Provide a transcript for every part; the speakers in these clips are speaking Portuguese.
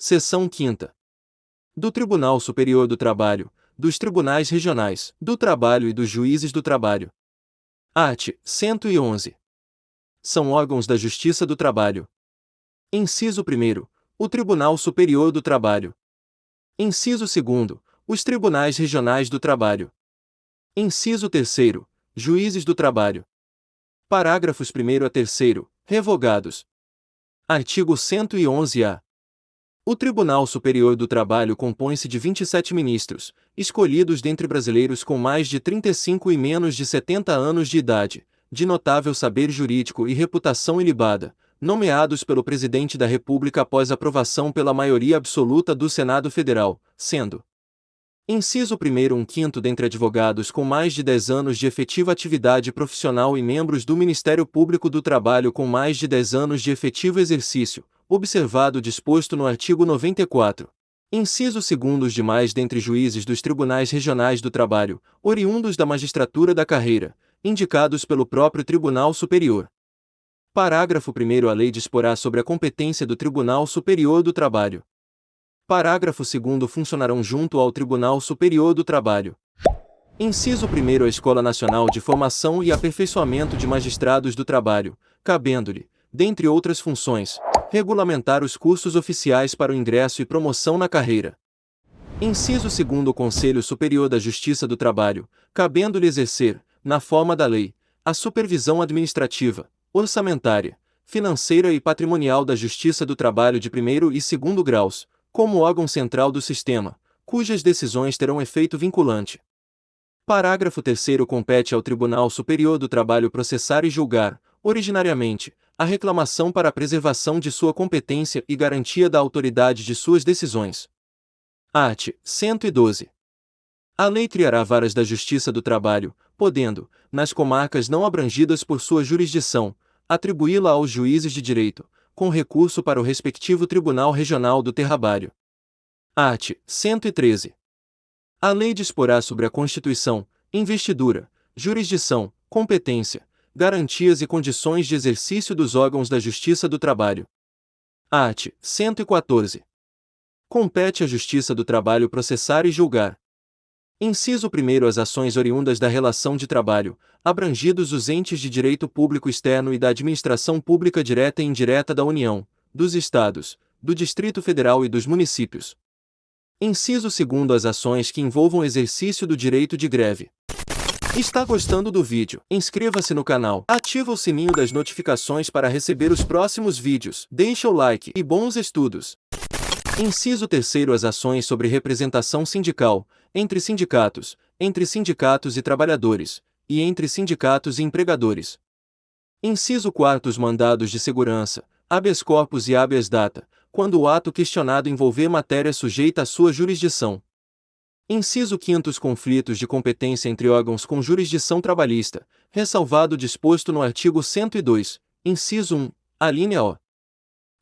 Seção 5ª. Do Tribunal Superior do Trabalho, dos Tribunais Regionais do Trabalho e dos Juízes do Trabalho. Art. 111. São órgãos da Justiça do Trabalho. Inciso 1º. O Tribunal Superior do Trabalho. Inciso 2º. Os Tribunais Regionais do Trabalho. Inciso 3º. Juízes do Trabalho. Parágrafos 1º a 3º. Revogados. Artigo 111-A. O Tribunal Superior do Trabalho compõe-se de 27 ministros, escolhidos dentre brasileiros com mais de 35 e menos de 70 anos de idade, de notável saber jurídico e reputação ilibada, nomeados pelo Presidente da República após aprovação pela maioria absoluta do Senado Federal, sendo: Inciso 1º, 1/5 dentre advogados com mais de 10 anos de efetiva atividade profissional e membros do Ministério Público do Trabalho com mais de 10 anos de efetivo exercício, observado o disposto no artigo 94. Inciso 2º, os demais dentre juízes dos Tribunais Regionais do Trabalho, oriundos da magistratura da carreira, indicados pelo próprio Tribunal Superior. Parágrafo 1º, a lei disporá sobre a competência do Tribunal Superior do Trabalho. Parágrafo 2º, funcionarão junto ao Tribunal Superior do Trabalho. Inciso 1º, a Escola Nacional de Formação e Aperfeiçoamento de Magistrados do Trabalho, cabendo-lhe, dentre outras funções, regulamentar os cursos oficiais para o ingresso e promoção na carreira. Inciso 2º, o Conselho Superior da Justiça do Trabalho, cabendo-lhe exercer, na forma da lei, a supervisão administrativa, orçamentária, financeira e patrimonial da Justiça do Trabalho de primeiro e segundo graus, como órgão central do sistema, cujas decisões terão efeito vinculante. Parágrafo 3º, compete ao Tribunal Superior do Trabalho processar e julgar, originariamente, a reclamação para a preservação de sua competência e garantia da autoridade de suas decisões. Art. 112. A lei criará varas da Justiça do Trabalho, podendo, nas comarcas não abrangidas por sua jurisdição, atribuí-la aos juízes de direito, com recurso para o respectivo Tribunal Regional do Trabalho. Art. 113. A lei disporá sobre a constituição, investidura, jurisdição, competência, garantias e condições de exercício dos órgãos da Justiça do Trabalho. Art. 114. Compete à Justiça do Trabalho processar e julgar. Inciso 1º, as ações oriundas da relação de trabalho, abrangidos os entes de direito público externo e da administração pública direta e indireta da União, dos Estados, do Distrito Federal e dos municípios. Inciso 2º, as ações que envolvam exercício do direito de greve. Está gostando do vídeo? Inscreva-se no canal, ativa o sininho das notificações para receber os próximos vídeos, deixa o like e bons estudos. Inciso 3º, as ações sobre representação sindical, entre sindicatos e trabalhadores, e entre sindicatos e empregadores. Inciso 4º, os mandados de segurança, habeas corpus e habeas data, quando o ato questionado envolver matéria sujeita à sua jurisdição. Inciso 5º, os conflitos de competência entre órgãos com jurisdição trabalhista, ressalvado o disposto no artigo 102, inciso 1, alínea O.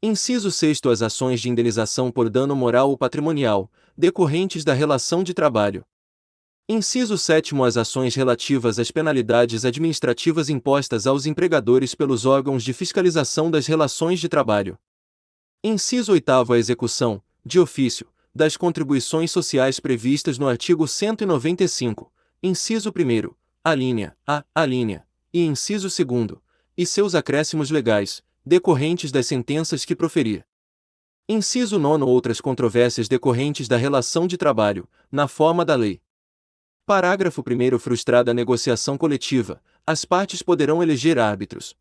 Inciso 6º, as ações de indenização por dano moral ou patrimonial, decorrentes da relação de trabalho. Inciso 7º, as ações relativas às penalidades administrativas impostas aos empregadores pelos órgãos de fiscalização das relações de trabalho. Inciso 8º, a execução, de ofício, das contribuições sociais previstas no artigo 195, inciso 1º, alínea A, alínea, e inciso 2º, e seus acréscimos legais, decorrentes das sentenças que proferir. Inciso 9, outras controvérsias decorrentes da relação de trabalho, na forma da lei. Parágrafo 1º, frustrada a negociação coletiva, as partes poderão eleger árbitros.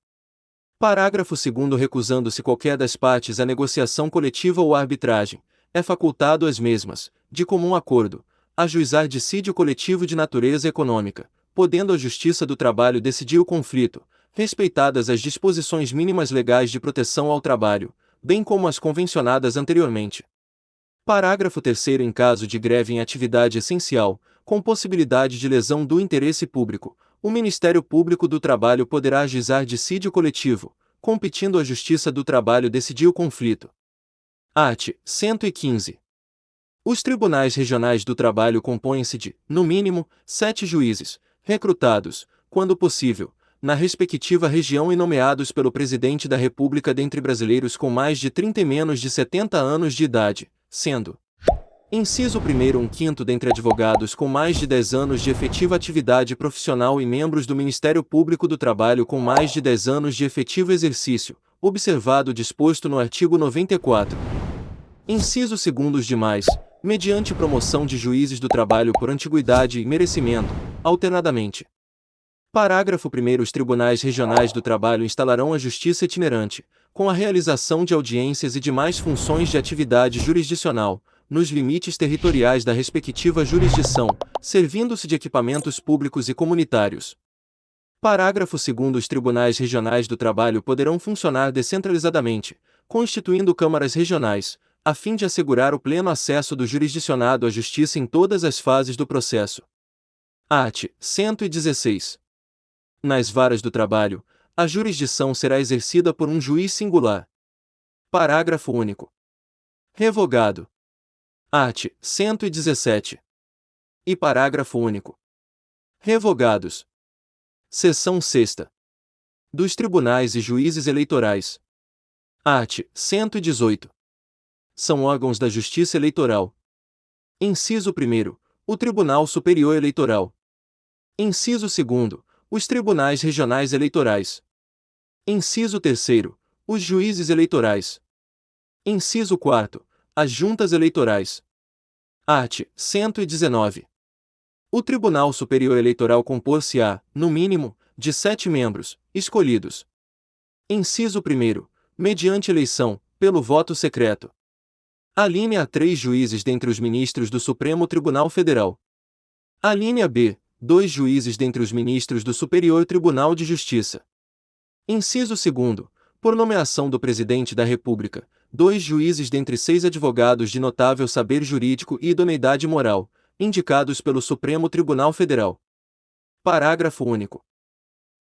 Parágrafo 2º, recusando-se qualquer das partes à negociação coletiva ou à arbitragem, é facultado às mesmas, de comum acordo, ajuizar dissídio coletivo de natureza econômica, podendo a Justiça do Trabalho decidir o conflito, respeitadas as disposições mínimas legais de proteção ao trabalho, bem como as convencionadas anteriormente. Parágrafo 3º, em caso de greve em atividade essencial, com possibilidade de lesão do interesse público, o Ministério Público do Trabalho poderá ajuizar dissídio coletivo, competindo à Justiça do Trabalho decidir o conflito. Art. 115. Os Tribunais Regionais do Trabalho compõem-se de, no mínimo, 7 juízes, recrutados, quando possível, na respectiva região e nomeados pelo Presidente da República dentre brasileiros com mais de 30 e menos de 70 anos de idade, sendo inciso 1º 1/5 dentre advogados com mais de 10 anos de efetiva atividade profissional e membros do Ministério Público do Trabalho com mais de 10 anos de efetivo exercício, observado o disposto no artigo 94. Inciso 2º os demais, mediante promoção de juízes do trabalho por antiguidade e merecimento, alternadamente. Parágrafo 1º os tribunais regionais do trabalho instalarão a justiça itinerante, com a realização de audiências e demais funções de atividade jurisdicional, nos limites territoriais da respectiva jurisdição, servindo-se de equipamentos públicos e comunitários. Parágrafo 2º os tribunais regionais do trabalho poderão funcionar descentralizadamente, constituindo câmaras regionais, a fim de assegurar o pleno acesso do jurisdicionado à justiça em todas as fases do processo. Art. 116. Nas varas do trabalho, a jurisdição será exercida por um juiz singular. Parágrafo único. Revogado. Art. 117. E parágrafo único. Revogados. Seção 6ª. Dos tribunais e juízes eleitorais. Art. 118. São órgãos da Justiça Eleitoral. Inciso 1º, o Tribunal Superior Eleitoral. Inciso 2º, os tribunais regionais eleitorais. Inciso 3º, os juízes eleitorais. Inciso 4º, as juntas eleitorais. Art. 119. O Tribunal Superior Eleitoral compor-se-á, no mínimo, de 7 membros, escolhidos. Inciso 1º, mediante eleição, pelo voto secreto. Alínea A 3 juízes dentre os ministros do Supremo Tribunal Federal. Alínea B, 2 juízes dentre os ministros do Superior Tribunal de Justiça. Inciso 2º, por nomeação do Presidente da República, 2 juízes dentre 6 advogados de notável saber jurídico e idoneidade moral, indicados pelo Supremo Tribunal Federal. Parágrafo único.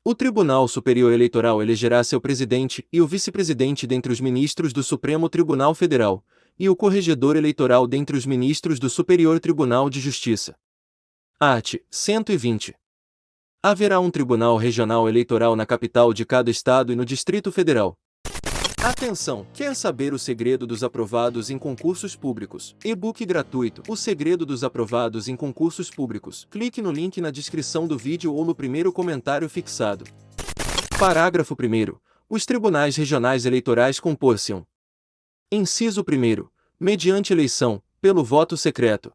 O Tribunal Superior Eleitoral elegerá seu presidente e o vice-presidente dentre os ministros do Supremo Tribunal Federal, e o corregedor eleitoral dentre os ministros do Superior Tribunal de Justiça. Art. 120. Haverá um Tribunal Regional Eleitoral na capital de cada estado e no Distrito Federal. Atenção! Quer saber o segredo dos aprovados em concursos públicos? E-book gratuito. O segredo dos aprovados em concursos públicos. Clique no link na descrição do vídeo ou no primeiro comentário fixado. Parágrafo 1º. Os tribunais regionais eleitorais compor-se-ão. Inciso 1º. Mediante eleição, pelo voto secreto.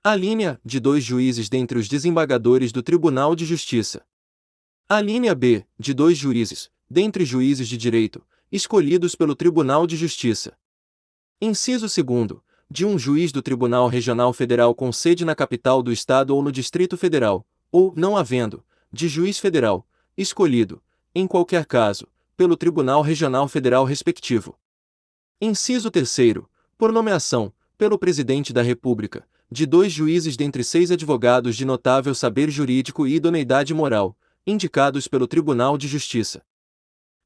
Alínea de 2 juízes dentre os desembargadores do Tribunal de Justiça. Alínea B, de 2 juízes, dentre juízes de direito, escolhidos pelo Tribunal de Justiça. Inciso 2º, de um juiz do Tribunal Regional Federal com sede na capital do Estado ou no Distrito Federal, ou, não havendo, de juiz federal, escolhido, em qualquer caso, pelo Tribunal Regional Federal respectivo. Inciso 3º, por nomeação, pelo Presidente da República, de 2 juízes dentre 6 advogados de notável saber jurídico e idoneidade moral, indicados pelo Tribunal de Justiça.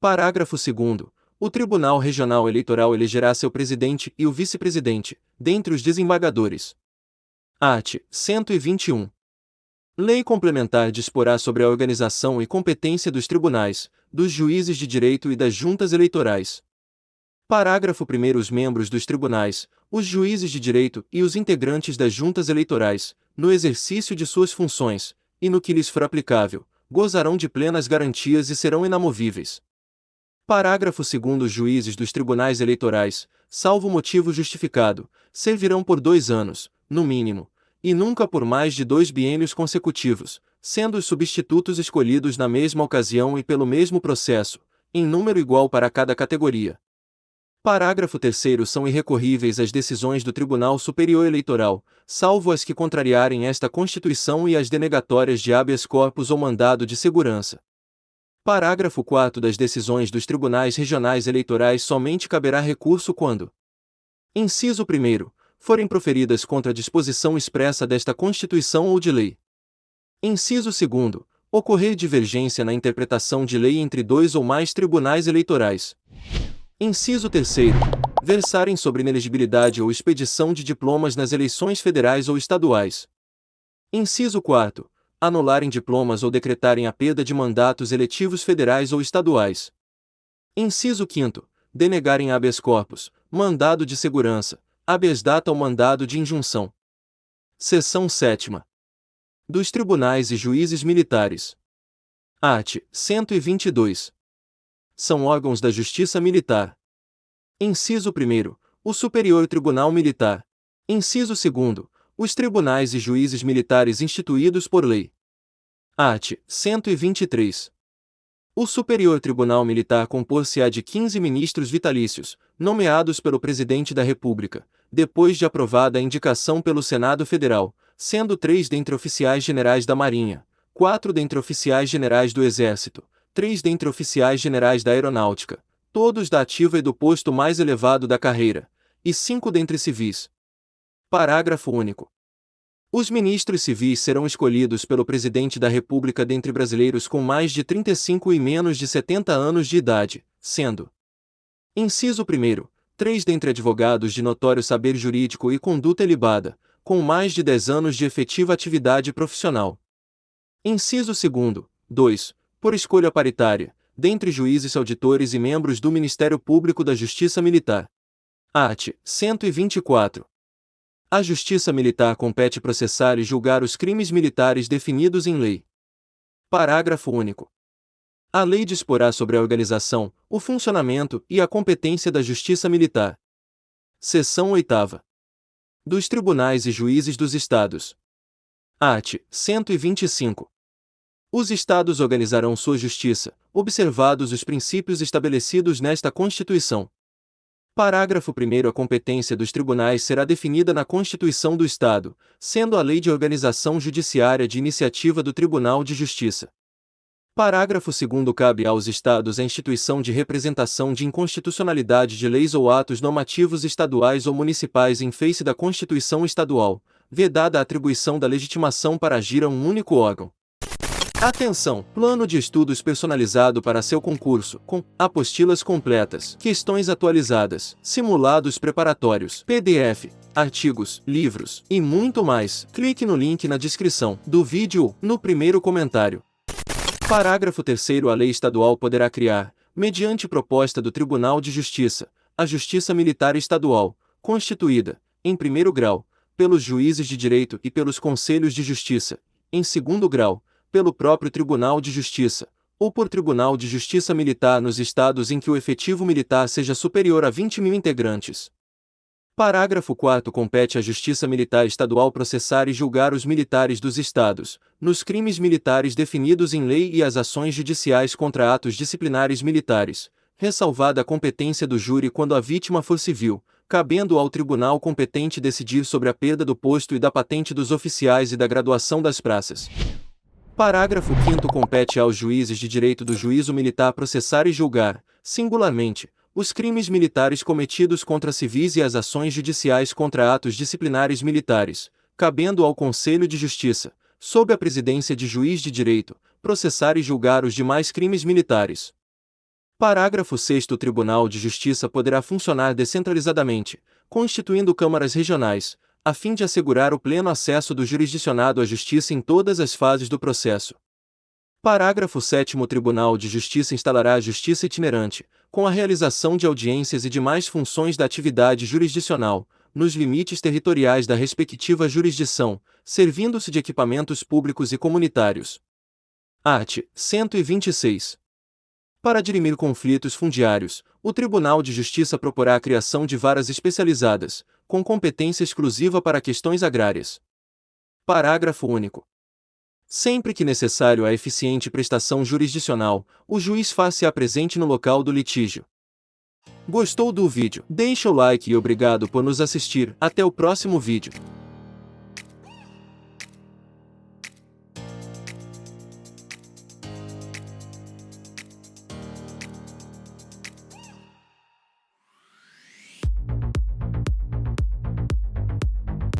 Parágrafo 2º. O Tribunal Regional Eleitoral elegerá seu presidente e o vice-presidente, dentre os desembargadores. Art. 121. Lei complementar disporá sobre a organização e competência dos tribunais, dos juízes de direito e das juntas eleitorais. Parágrafo 1º. Os membros dos tribunais, os juízes de direito e os integrantes das juntas eleitorais, no exercício de suas funções, e no que lhes for aplicável, gozarão de plenas garantias e serão inamovíveis. Parágrafo 2º. Os juízes dos tribunais eleitorais, salvo motivo justificado, servirão por 2 anos, no mínimo, e nunca por mais de 2 biênios consecutivos, sendo os substitutos escolhidos na mesma ocasião e pelo mesmo processo, em número igual para cada categoria. Parágrafo 3º. São irrecorríveis as decisões do Tribunal Superior Eleitoral, salvo as que contrariarem esta Constituição e as denegatórias de habeas corpus ou mandado de segurança. Parágrafo 4º. Das decisões dos tribunais regionais eleitorais somente caberá recurso quando: inciso 1º, forem proferidas contra a disposição expressa desta Constituição ou de lei. Inciso 2º, ocorrer divergência na interpretação de lei entre 2 ou mais tribunais eleitorais. Inciso 3º, versarem sobre inelegibilidade ou expedição de diplomas nas eleições federais ou estaduais. Inciso 4º, anularem diplomas ou decretarem a perda de mandatos eletivos federais ou estaduais. Inciso 5º, denegarem habeas corpus, mandado de segurança, habeas data ou mandado de injunção. Seção 7ª. Dos tribunais e juízes militares. Art. 122. São órgãos da Justiça Militar. Inciso 1º, o Superior Tribunal Militar. Inciso 2º, os tribunais e juízes militares instituídos por lei. Art. 123. O Superior Tribunal Militar compor-se-á de 15 ministros vitalícios, nomeados pelo Presidente da República, depois de aprovada a indicação pelo Senado Federal, sendo 3 dentre oficiais generais da Marinha, 4 dentre oficiais generais do Exército, 3 dentre oficiais generais da Aeronáutica, todos da ativa e do posto mais elevado da carreira, e 5 dentre civis. Parágrafo único. Os ministros civis serão escolhidos pelo Presidente da República dentre brasileiros com mais de 35 e menos de 70 anos de idade, sendo: inciso 1º, 3 dentre advogados de notório saber jurídico e conduta ilibada, com mais de 10 anos de efetiva atividade profissional. Inciso 2º, 2, por escolha paritária, dentre juízes, auditores e membros do Ministério Público da Justiça Militar. Art. 124. A Justiça Militar compete processar e julgar os crimes militares definidos em lei. Parágrafo único. A lei disporá sobre a organização, o funcionamento e a competência da Justiça Militar. Seção 8ª. Dos tribunais e juízes dos Estados. Art. 125. Os Estados organizarão sua justiça, observados os princípios estabelecidos nesta Constituição. Parágrafo 1º. A competência dos tribunais será definida na Constituição do Estado, sendo a Lei de Organização Judiciária de iniciativa do Tribunal de Justiça. Parágrafo 2º. Cabe aos Estados a instituição de representação de inconstitucionalidade de leis ou atos normativos estaduais ou municipais em face da Constituição Estadual, vedada a atribuição da legitimação para agir a um único órgão. Atenção! Plano de estudos personalizado para seu concurso, com apostilas completas, questões atualizadas, simulados preparatórios, PDF, artigos, livros e muito mais. Clique no link na descrição do vídeo, no primeiro comentário. Parágrafo 3º. A lei estadual poderá criar, mediante proposta do Tribunal de Justiça, a Justiça Militar Estadual, constituída, em primeiro grau, pelos juízes de direito e pelos conselhos de justiça, em segundo grau, pelo próprio Tribunal de Justiça, ou por Tribunal de Justiça Militar nos estados em que o efetivo militar seja superior a 20.000 integrantes. Parágrafo 4º. Compete à Justiça Militar Estadual processar e julgar os militares dos estados, nos crimes militares definidos em lei e as ações judiciais contra atos disciplinares militares, ressalvada a competência do júri quando a vítima for civil, cabendo ao tribunal competente decidir sobre a perda do posto e da patente dos oficiais e da graduação das praças. Parágrafo 5º. Compete aos juízes de direito do juízo militar processar e julgar, singularmente, os crimes militares cometidos contra civis e as ações judiciais contra atos disciplinares militares, cabendo ao Conselho de Justiça, sob a presidência de juiz de direito, processar e julgar os demais crimes militares. Parágrafo 6º. O Tribunal de Justiça poderá funcionar descentralizadamente, constituindo câmaras regionais, a fim de assegurar o pleno acesso do jurisdicionado à justiça em todas as fases do processo. Parágrafo 7º. O Tribunal de Justiça instalará a justiça itinerante, com a realização de audiências e demais funções da atividade jurisdicional, nos limites territoriais da respectiva jurisdição, servindo-se de equipamentos públicos e comunitários. Art. 126. Para dirimir conflitos fundiários, o Tribunal de Justiça proporá a criação de varas especializadas, com competência exclusiva para questões agrárias. Parágrafo único. Sempre que necessário a eficiente prestação jurisdicional, o juiz far-se-á presente no local do litígio. Gostou do vídeo? Deixa o like e obrigado por nos assistir. Até o próximo vídeo.